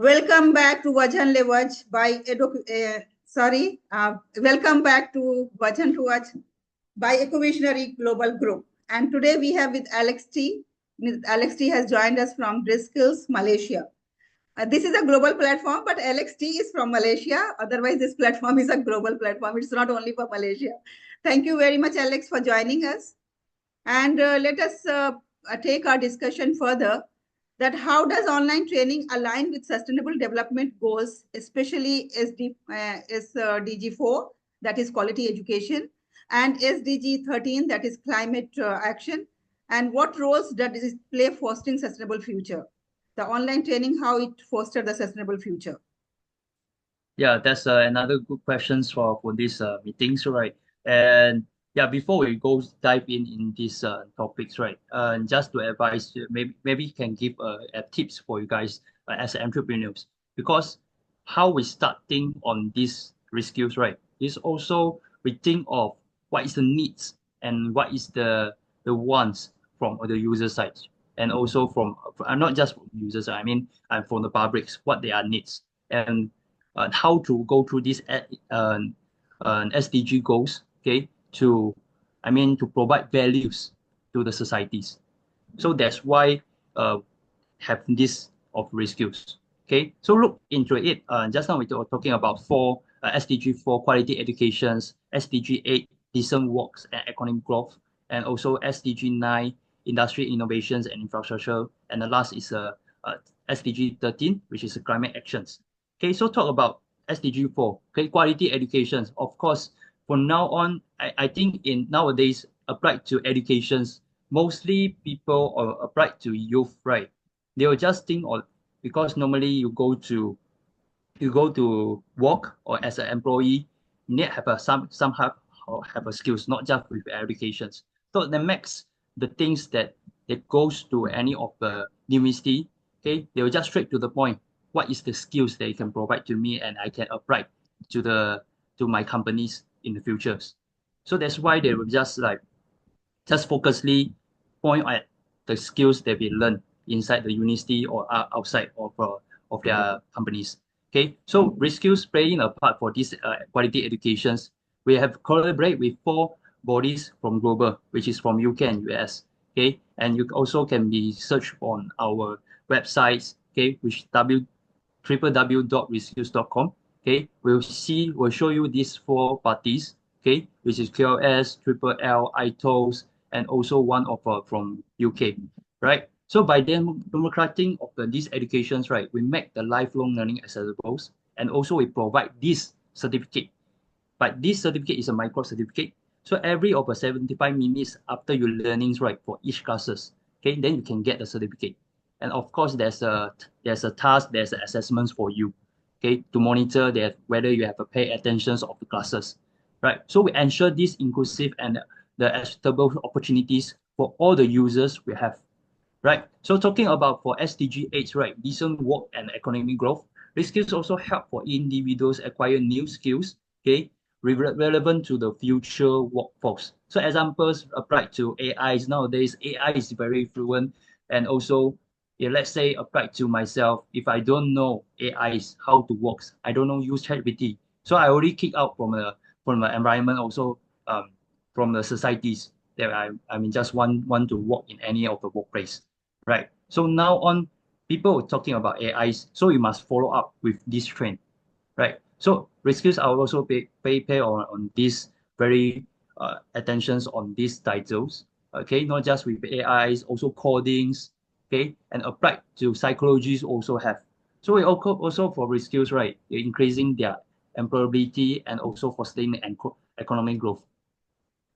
Welcome back to Vajan Le Vaj by welcome back to Vajan to Vaj by Ecovisionary Global Group. And today we have with AlexTee. AlexTee has joined us from Skills, Malaysia. This is a global platform, but AlexTee is from Malaysia. Otherwise, this platform is a global platform. It's not only for Malaysia. Thank you very much, Alex, for joining us. And let us take our discussion further that how does online training align with sustainable development goals, especially SDG 4, that is quality education, and SDG 13, that is climate action, and what roles does it play fostering sustainable future? The online training, how it foster the sustainable future? Yeah, that's another good questions for these meetings, right? And yeah, before we go dive in these topics, right? Just to advise, maybe you can give a tips for you guys as entrepreneurs, because how we start think on these skills, right? Is also we think of what is the needs and what is the wants from the user side, and also from not just from users, I mean, and from the publics, what their needs and how to go through these SDG goals, okay, to, I mean, to provide values to the societies. So that's why have this of skills. Okay, so look into it. Just now we were talking about four SDG 4 quality educations, SDG 8 decent works and economic growth, and also SDG 9 industry innovations and infrastructure, and the last is SDG 13, which is climate actions. Okay, so talk about SDG 4. Okay, quality educations. Of course, from now on, I think in nowadays applied to educations, mostly people are applied to youth, right? They will just think of, because normally you go to work or as an employee, you need to have some have a skills, not just with educations. So the max the things that goes to any of the university, okay, they will just straight to the point. What is the skills that you can provide to me and I can apply to my companies in the futures. So that's why they will just focusedly point at the skills that we learn inside the university or outside of their companies. Okay, so skills playing a part for these quality educations. We have collaborate with four bodies from global, which is from UK and US. Okay, and you also can be searched on our websites. Okay, which www.reskills.com. Okay, we'll show you these four parties. Okay, which is QLS, Triple L, ITOS, and also one of from UK, right? So by democratizing of these educations, right, we make the lifelong learning accessible, and also we provide this certificate. But this certificate is a micro certificate. So every over 75 minutes after your learnings, right, for each classes, okay, then you can get the certificate. And of course, there's a task, there's assessments for you, okay, to monitor that whether you have a pay attention of the classes, right? So we ensure this inclusive and the equitable opportunities for all the users we have, right? So talking about for SDG 8, right, decent work and economic growth, these skills also help for individuals acquire new skills, okay, relevant to the future workforce. So examples applied to AIs nowadays, AI is very fluent, and also, yeah, let's say applied to myself, if I don't know AIs how to work, I don't know use ChatGPT, so I already kick out from the environment, also from the societies that I mean just want to work in any of the workplace, right? So now on, people talking about AIs, so you must follow up with this trend, right? So rescues are also pay on these very attentions on these titles, okay? Not just with AIs, also codings, okay? And applied to psychologies also have. So we also for rescues, right? Increasing their employability and also fostering economic growth.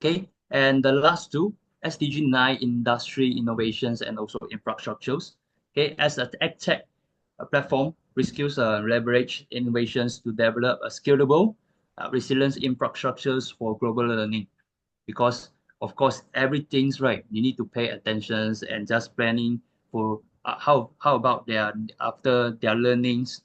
Okay, and the last two, SDG 9, industry innovations and also infrastructures. Okay, as an EdTech platform, Reskills leverage innovations to develop a scalable, resilient infrastructures for global learning. Because of course, everything's right. You need to pay attention and just planning for how about their after their learnings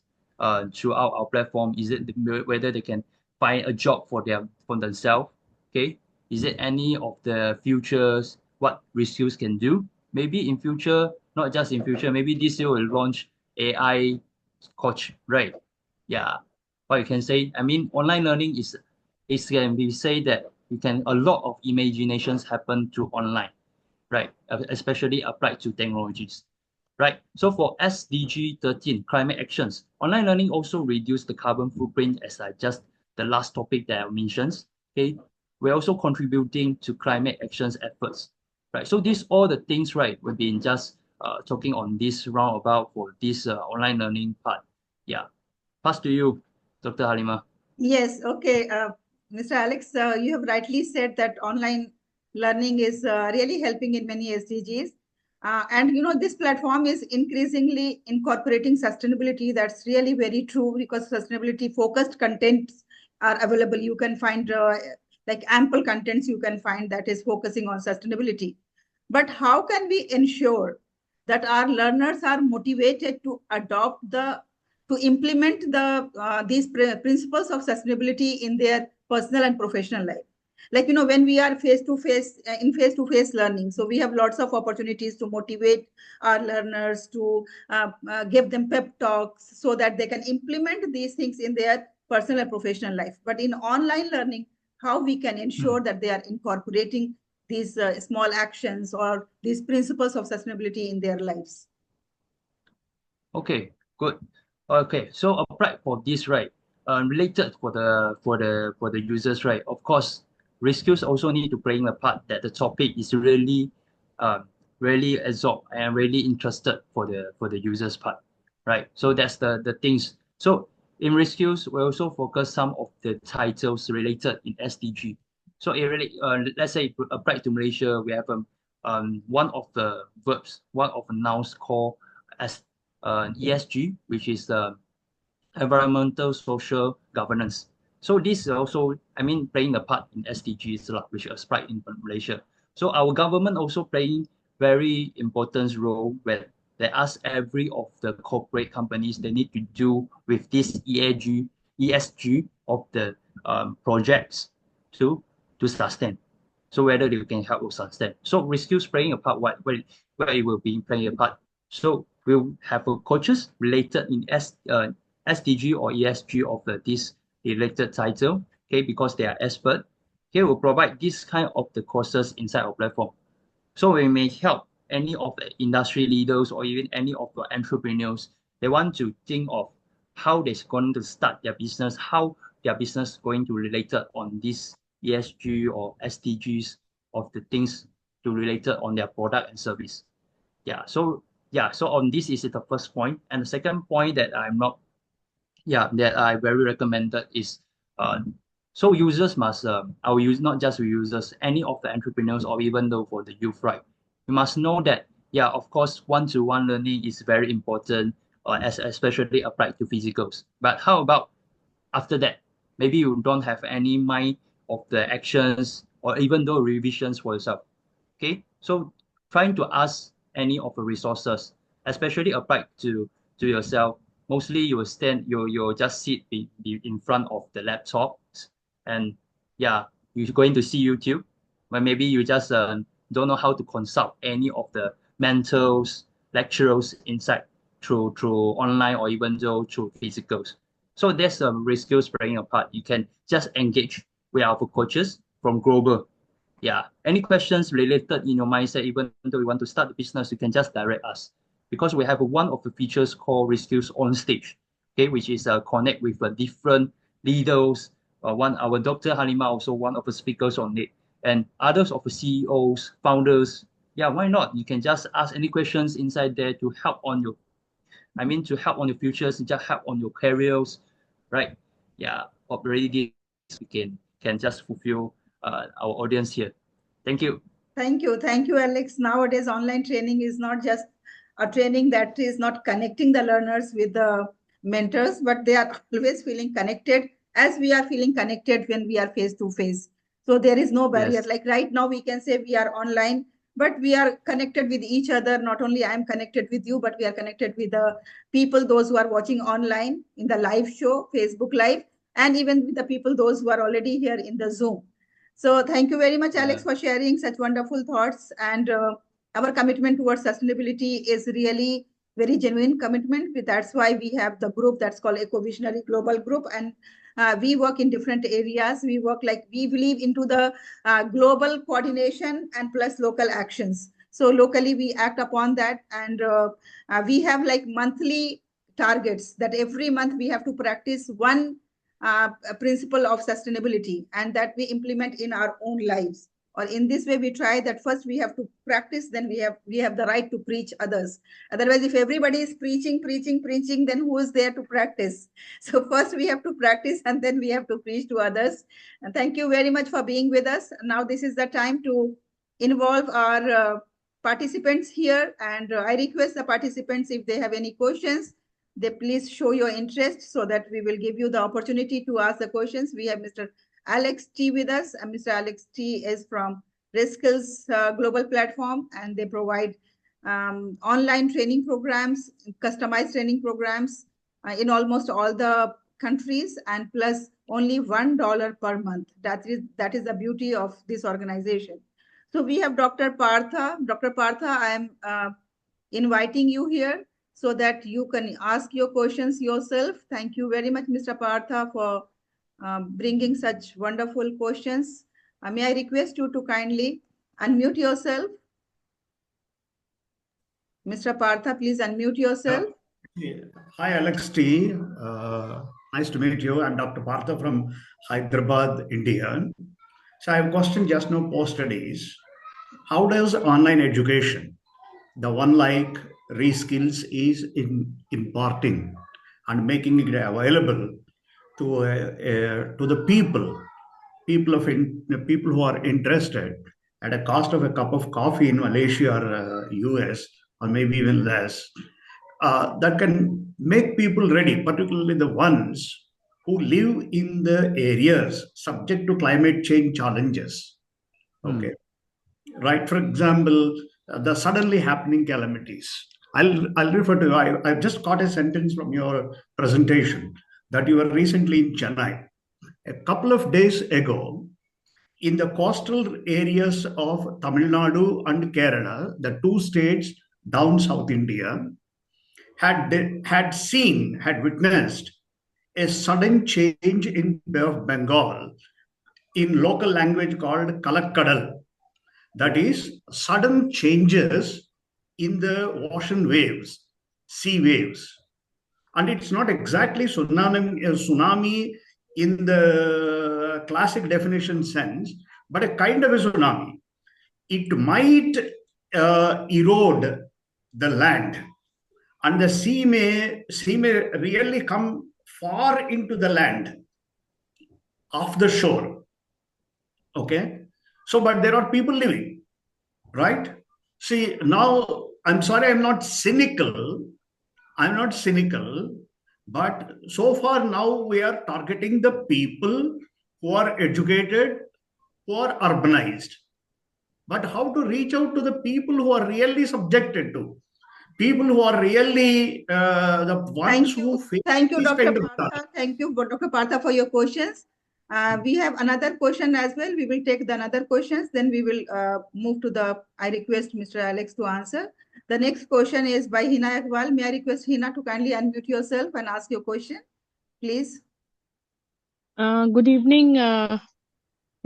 throughout our platform. Is it whether they can find a job for themselves? Okay, is it any of the futures what Reskills can do? Maybe in future, not just in future, maybe this year will launch AI coach, right? Yeah. What you can say, I mean, online learning is can be say that you can a lot of imaginations happen through online, right? Especially applied to technologies, right? So for SDG 13, climate actions, online learning also reduce the carbon footprint as I just the last topic that I mentioned. Okay, we're also contributing to climate actions efforts, right? So these all the things, right? We've been just talking on this roundabout for this online learning part. Yeah, pass to you, Dr. Halima. Yes, okay. Mr. Alex, you have rightly said that online learning is really helping in many SDGs. And this platform is increasingly incorporating sustainability. That's really very true because sustainability focused contents are available. You can find like ample contents you can find that is focusing on sustainability. But how can we ensure that our learners are motivated to adopt to implement these principles of sustainability in their personal and professional life? Like when we are face to face in face to face learning, so we have lots of opportunities to motivate our learners to give them pep talks so that they can implement these things in their personal and professional life. But in online learning, how we can ensure that they are incorporating these small actions or these principles of sustainability in their lives? Okay, good. Okay, so applied for this, right? Related for the users, right? Of course, rescues also need to play a part that the topic is um, really absorbed and really interested for the users part, right? So that's the things. So in rescues, we also focus some of the titles related in SDG. So it really, let's say applied to Malaysia, we have one of the verbs, one of the nouns called as ESG, which is environmental social governance. So this is also, I mean, playing a part in SDGs, which is applied in Malaysia. So our government also playing very important role where they ask every of the corporate companies they need to do with this ESG of the projects to to sustain. So whether they can help us sustain. So rescues playing a part where it will be playing a part. So we'll have coaches related in SDG or ESG of this related title, okay, because they are expert. Okay, will provide this kind of the courses inside our platform. So we may help any of the industry leaders or even any of the entrepreneurs. They want to think of how they're going to start their business, how their business going to relate it on this ESG or SDGs of the things to relate it on their product and service. So on this is the first point. And the second point that I'm not that I very recommended is uh, so users must our use not just users, any of the entrepreneurs or even though for the youth, right? You must know that of course one-to-one learning is very important, as especially applied to physicals. But how about after that? Maybe you don't have any mind of the actions or even though revisions for yourself. Okay, so trying to ask any of the resources, especially applied to yourself. Mostly you will stand, you'll just sit in front of the laptops, and you're going to see YouTube, but maybe you just don't know how to consult any of the mentors, lecturers inside through online or even though through physicals. So there's a risk skills playing a part. You can just engage with our coaches from global. Any questions related in your mindset, even though you want to start the business, you can just direct us because we have one of the features called Rescues on Stage, okay, which is connect with different leaders. One our Dr. Halima also one of the speakers on it, and others of the CEOs, founders. Yeah, why not? You can just ask any questions inside there to help on your, I mean, to help on your futures, just help on your careers, right? Already this we can just fulfill our audience here. Thank you. Thank you. Thank you, Alex. Nowadays, online training is not just a training that is not connecting the learners with the mentors, but they are always feeling connected as we are feeling connected when we are face to face. So there is no barrier. Yes. Like right now, we can say we are online, but we are connected with each other. Not only I am connected with you, but we are connected with the people, those who are watching online in the live show, Facebook Live, and even with the people, those who are already here in the Zoom. So thank you very much, Alex, Yeah. for sharing such wonderful thoughts. And our commitment towards sustainability is really very genuine commitment. That's why we have the group that's called Eco-Visionary Global Group, and we work in different areas. We work like we believe into the global coordination and plus local actions. So locally we act upon that, and we have like monthly targets that every month we have to practice one principle of sustainability, and that we implement in our own lives. Or in this way we try that first we have to practice, then we have the right to preach others. Otherwise, if everybody is preaching, then who is there to practice? So first we have to practice, and then we have to preach to others. And thank you very much for being with us. Now this is the time to involve our participants here, and I request the participants, if they have any questions, they please show your interest so that we will give you the opportunity to ask the questions. We have Mr. AlexTee with us, and Mr. AlexTee is from ReskSkills global platform, and they provide online training programs, customized training programs in almost all the countries, and plus only $1 per month. That is the beauty of this organization. So we have Dr. Partha. Dr. Partha, I am inviting you here so that you can ask your questions yourself. Thank you very much, Mr. Partha, for bringing such wonderful questions. May I request you to kindly unmute yourself? Mr. Partha, please unmute yourself. Yeah. Hi, AlexTee. Nice to meet you. I'm Dr. Partha from Hyderabad, India. So I have a question just now posted is, how does online education, the one like ReskSkills is in imparting and making it available to the people who are interested at a cost of a cup of coffee in Malaysia or US, or maybe even less, that can make people ready, particularly the ones who live in the areas subject to climate change challenges. Okay. Right. For example, the suddenly happening calamities. I'll refer to, I've just caught a sentence from your presentation that you were recently in Chennai. A couple of days ago, in the coastal areas of Tamil Nadu and Kerala, the two states down South India, had witnessed a sudden change in Bay of Bengal in local language called Kalakkadal. That is, sudden changes in the ocean waves, sea waves. And it's not exactly tsunami in the classic definition sense, but a kind of a tsunami. It might erode the land, and the sea may really come far into the land off the shore. Okay. So, but there are people living, right? See, now, I'm sorry, I'm not cynical, but so far now we are targeting the people who are educated, who are urbanized. But how to reach out to the people who are really subjected to, people who are really the ones who face Thank you, these Dr. kind of Partha. Thank you, Dr. Partha, for your questions. We have another question as well. We will take the another questions. Then we will move to the, I request Mr. Alex to answer. The next question is by Hina Akwal. May I request Hina to kindly unmute yourself and ask your question, please? Good evening,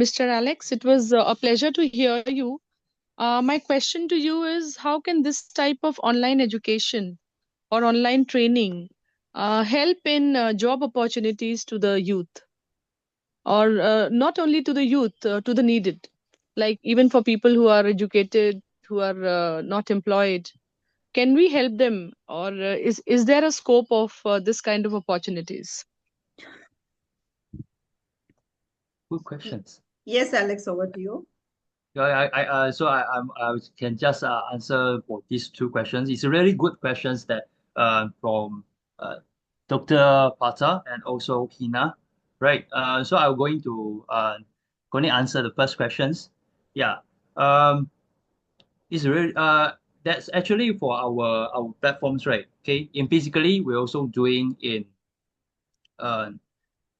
Mr. Alex. It was a pleasure to hear you. My question to you is, how can this type of online education or online training help in job opportunities to the youth? Or not only to the youth, to the needed, like even for people who are educated, who are not employed. Can we help them, or is there a scope of this kind of opportunities? Good questions. Yes, Alex, over to you. Yeah, I can just answer for these two questions. It's really good questions that from Dr. Pata and also Hina, right? So I'm going to answer the first questions. Yeah, it's really that's actually for our platforms, right? Okay, in physically we're also doing in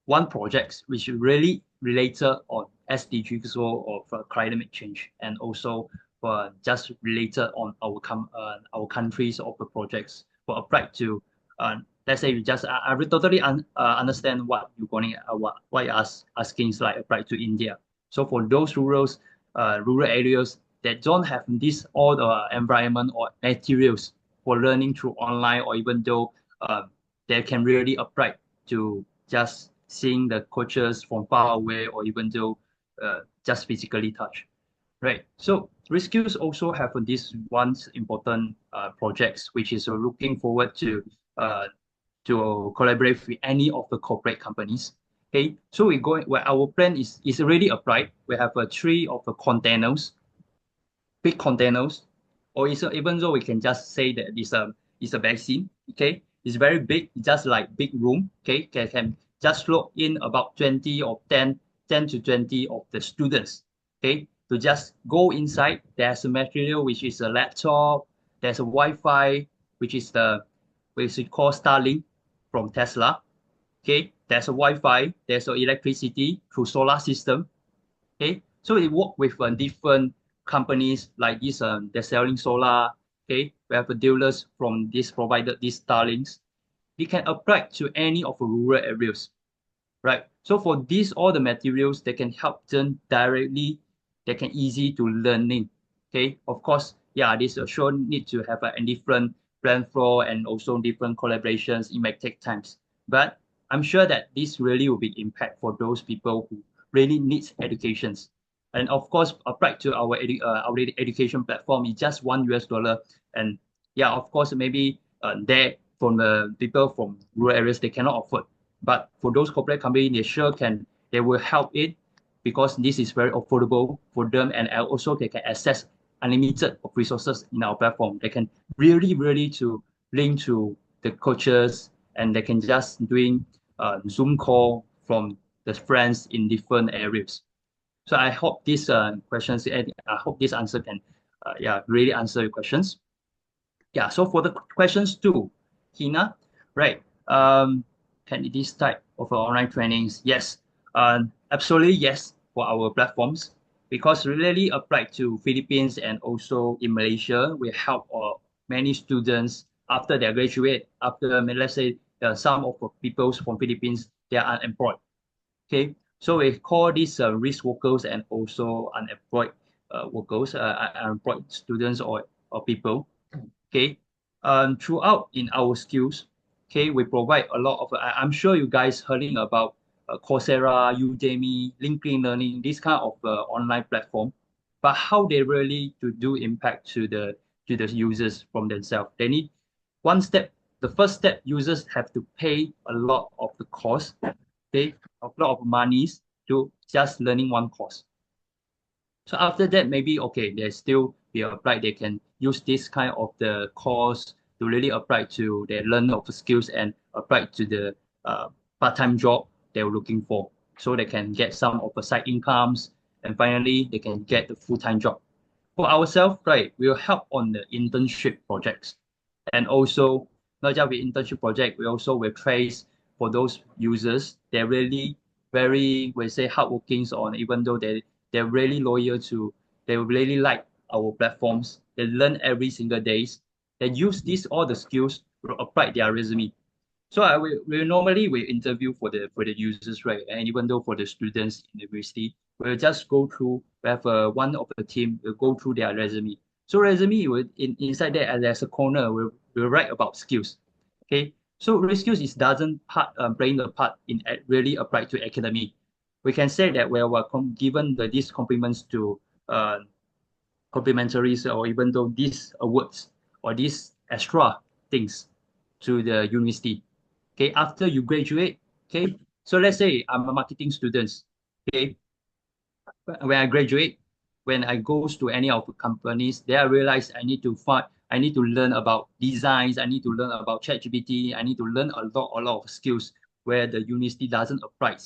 one project which is really related on SDGs of climate change, and also just related on our countries of the projects for apply to, let's say you just, I will totally understand what you're going, what you're asking is like apply to India. So for those rural areas that don't have this all the environment or materials for learning through online, or even though they can really apply to just seeing the coaches from far away, or even though just physically touch. Right. So Rescues also have this one important projects, which is looking forward to collaborate with any of the corporate companies. Okay. So we going where our plan is already applied. We have three of the containers, big containers, or even though we can just say that it's a vaccine. Okay. It's very big, just like big room. Okay. Can just look in about 20 or 10 to 20 of the students. Okay, to just go inside. There's a material which is a laptop. There's a Wi-Fi, which is called Starlink from Tesla. Okay, there's a Wi-Fi. There's a electricity through solar system. Okay, so it work with different companies like this. They're selling solar. Okay, we have dealers from this provided these Starlinks. They can apply to any of the rural areas, right? So for these, all the materials, they can help them directly, they can easy to learning. Okay, of course, yeah, this sure need to have a different plan flow and also different collaborations. It might take times, but I'm sure that this really will be impact for those people who really needs educations. And of course, applied to our education platform is just $1. And yeah, of course, maybe there from the people from rural areas, they cannot afford. But for those corporate companies, they sure can, they will help it, because this is very affordable for them, and also they can access unlimited of resources in our platform. They can really to link to the coaches, and they can just doing Zoom call from the friends in different areas. So I hope this questions, I hope this answer can yeah, really answer your questions. Yeah, so for the questions too, Hina, right? Can this type of online trainings? Yes, absolutely yes for our platforms, because really applied to Philippines and also in Malaysia, we help many students after they graduate, after let's say some of the people from Philippines, they are unemployed. Okay, so we call these risk workers and also unemployed workers, unemployed students or people. Okay, throughout in our skills, okay, we provide a lot of, I'm sure you guys hearing about Coursera, Udemy, LinkedIn Learning, this kind of online platform, but how they really to do impact to the users from themselves. They need one step. The first step, users have to pay a lot of the cost, okay, a lot of monies to just learning one course. So after that, maybe, okay, they still be applied. They can use this kind of the course to really apply to their learn of skills and apply to the part-time job they're looking for. So they can get some of the side incomes, and finally they can get the full-time job. For ourselves, right, we'll help on the internship projects. And also, not just with internship project, we also will trace for those users. They're really very, we say, hardworking on, even though they're really loyal to, they really like our platforms. They learn every single days. They use these all the skills to apply their resume. So we normally we interview for the users, right? And even though for the students in the university, we'll just go through. We have one of the team will go through their resume. So resume will inside there, there's a corner we'll write about skills. Okay. So skills is doesn't playing the part in really applied to academy. We can say that we're given these compliments to complimentaries, or even though these awards or these extra things to the university. Okay, after you graduate, okay, so let's say I'm a marketing student. Okay, when I graduate, when I goes to any of the companies, there I realize I need to learn about designs, I need to learn about ChatGPT, I need to learn a lot of skills where the university doesn't apply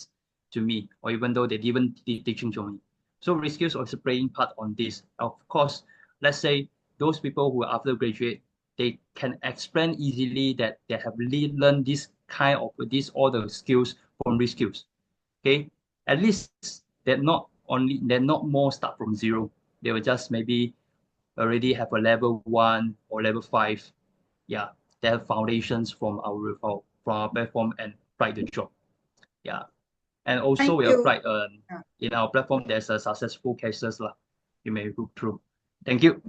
to me, or even though they didn't teaching to me. So reskills also playing part on this. Of course, let's say those people who after graduate, they can explain easily that they have really learned this kind of this all the skills from reskills. Okay, at least they're not more start from zero. They will just maybe already have a level 1 or level 5. Yeah. they have foundations from our platform and apply the job. Yeah. And also Thank we you. applied Yeah. in our platform, there's a successful cases lah. You may look through. Thank you.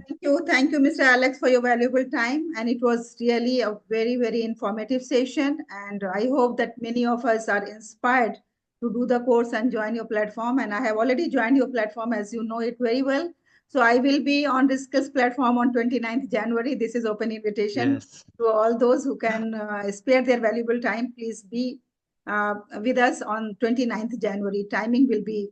Thank you, Mr. Alex, for your valuable time. And it was really a very, very informative session. And I hope that many of us are inspired to do the course and join your platform. And I have already joined your platform, as you know it very well. So I will be on Discuss platform on 29th January. This is open invitation Yes. to all those who can spare their valuable time. Please be with us on 29th January. Timing will be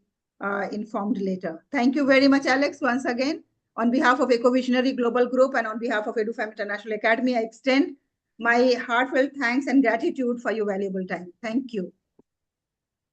informed later. Thank you very much, Alex, once again. On behalf of EcoVisionary Global Group and on behalf of EduFam International Academy, I extend my heartfelt thanks and gratitude for your valuable time. Thank you.